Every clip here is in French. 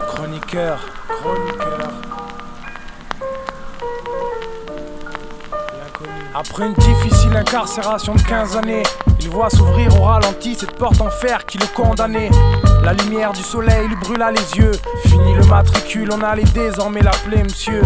Chroniqueur. Après une difficile incarcération de 15 années, il voit s'ouvrir au ralenti cette porte en fer qui le condamnait. La lumière du soleil lui brûla les yeux. Fini le matricule, on allait désormais l'appeler monsieur.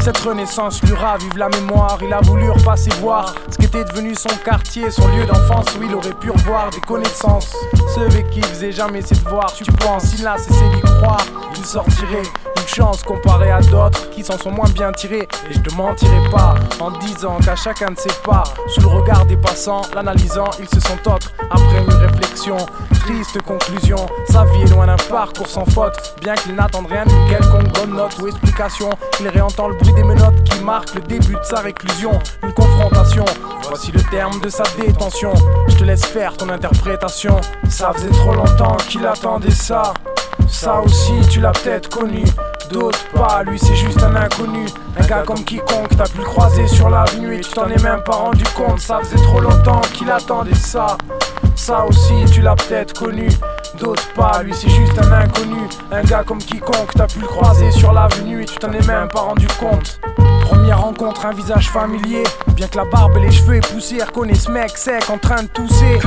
Cette renaissance lui ravive la mémoire. Il a voulu repasser voir ce qu'était devenu son quartier, son lieu d'enfance où il aurait pu revoir des connaissances. Ceux avec qui il faisait jamais ses devoirs. Tu penses, il a cessé d'y croire, il sortirait une chance comparée à d'autres qui s'en sont moins bien tirés. Et je te mentirai pas en disant qu'à chacun de ses pas, sous le regard des passants, l'analysant, ils se sont autres. Après une réflexion, triste conclusion, sa vie est loin d'un parcours sans faute. Bien qu'il n'attende rien d'une quelconque bonne note ou explication, il réentend le bruit des menottes qui marquent le début de sa réclusion. Une confrontation, voici le terme de sa détention. Je te laisse faire ton interprétation. Ça faisait trop longtemps qu'il attendait ça. Ça aussi tu l'as peut-être connu, d'autres pas, lui c'est juste un inconnu. Un gars comme quiconque, t'as pu le croiser sur l'avenue et tu t'en es même pas rendu compte. Ça faisait trop longtemps qu'il attendait ça. Ça aussi tu l'as peut-être connu, d'autres pas, lui c'est juste un inconnu. Un gars comme quiconque, t'as pu le croiser sur l'avenue et tu t'en es même pas rendu compte. Première rencontre, un visage familier. Bien que la barbe et les cheveux époussés, reconnaît ce mec sec en train de tousser.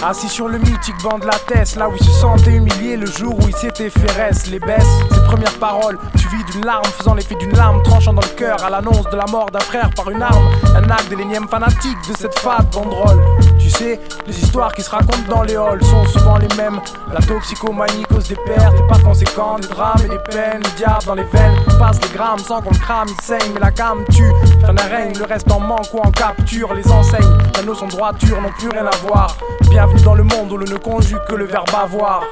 Assis sur le mythique banc de la Tesse, là où il se sentait humilié le jour où il s'était fait reste. Les baisses, ses premières paroles, suivies d'une larme, faisant l'effet d'une lame tranchant dans le cœur à l'annonce de la mort d'un frère par une arme. Un acte de l'énième fanatique de cette fade banderole. Tu sais, les histoires qui se racontent dans les halls sont souvent les mêmes. La toxicomanie cause des pertes et par conséquent des drames et des peines. Le diable dans les veines passe des grammes sans qu'on le crame, il saigne mais la cam tue. Fin d'un règne, le reste en manque ou en capture. Les enseignes, la notion de droiture n'ont plus rien à voir. Bienvenue dans le monde où l'on ne conjugue que le verbe avoir.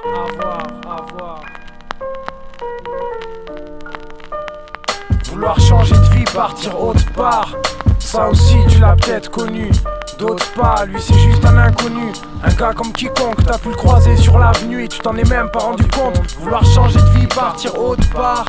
Vouloir changer de vie, partir autre part. Ça aussi tu l'as peut-être connu, d'autres pas, lui c'est juste un inconnu. Un gars comme quiconque, t'as pu le croiser sur l'avenue et tu t'en es même pas rendu compte. Vouloir changer de vie, partir autre part.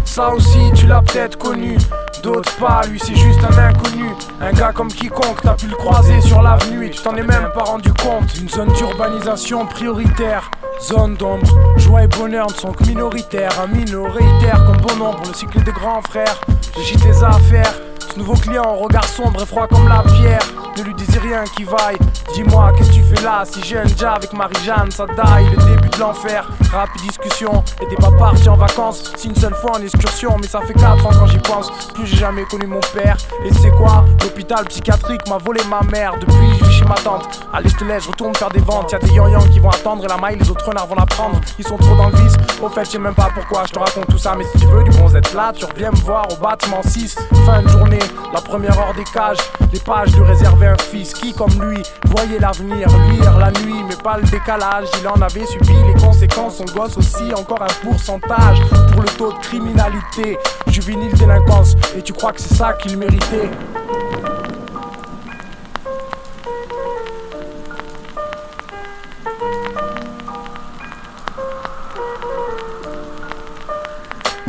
Ça aussi tu l'as peut-être connu, d'autres pas, lui c'est juste un inconnu. Un gars comme quiconque, t'as pu le croiser sur l'avenue et tu t'en es même pas rendu compte. Une zone d'urbanisation prioritaire, zone d'ombre, joie et bonheur ne sont que minoritaires. Un minoritaire comme bon nombre, le cycle des grands frères. J'ai tes affaires, ce nouveau client au regard sombre et froid comme la pierre. Ne lui disais rien qui vaille. Dis-moi qu'est-ce que tu fais là, si jeune déjà avec Marie-Jeanne, ça daille. Le début de l'enfer, rapide discussion. Et t'es pas parti en vacances, si une seule fois en excursion. Mais ça fait 4 ans quand j'y pense, plus j'ai jamais connu mon père. Et c'est quoi, l'hôpital psychiatrique m'a volé ma mère. Depuis je vis chez ma tante, allez je te laisse, je retourne faire des ventes. Y'a des yang qui vont attendre et la maille, les autres renards vont la prendre. Ils sont trop dans le vice, au fait je sais même pas pourquoi je te raconte tout ça. Mais si tu veux du bon Z là, tu reviens me voir au bâtiment 6. Fin de journée, la première heure des cages. Les pages lui réservaient un fils qui comme lui voyait l'avenir luire la nuit, mais pas le décalage. Il en avait subi les conséquences, son gosse aussi encore un pourcentage pour le taux de criminalité, juvénile délinquance. Et tu crois que c'est ça qu'il méritait?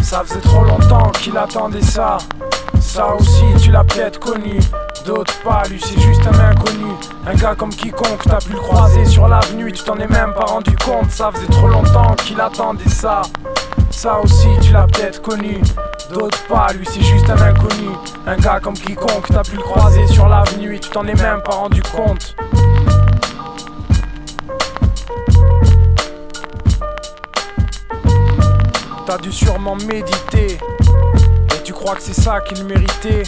Ça faisait trop longtemps qu'il attendait ça. Ça aussi tu l'as peut-être connu, d'autres pas, lui c'est juste un inconnu. Un gars comme quiconque, t'as pu le croiser sur l'avenue et tu t'en es même pas rendu compte. Ça faisait trop longtemps qu'il attendait ça. Ça aussi tu l'as peut-être connu, d'autres pas, lui c'est juste un inconnu. Un gars comme quiconque, t'as pu le croiser sur l'avenue et tu t'en es même pas rendu compte. T'as dû sûrement méditer, et tu crois que c'est ça qu'il méritait.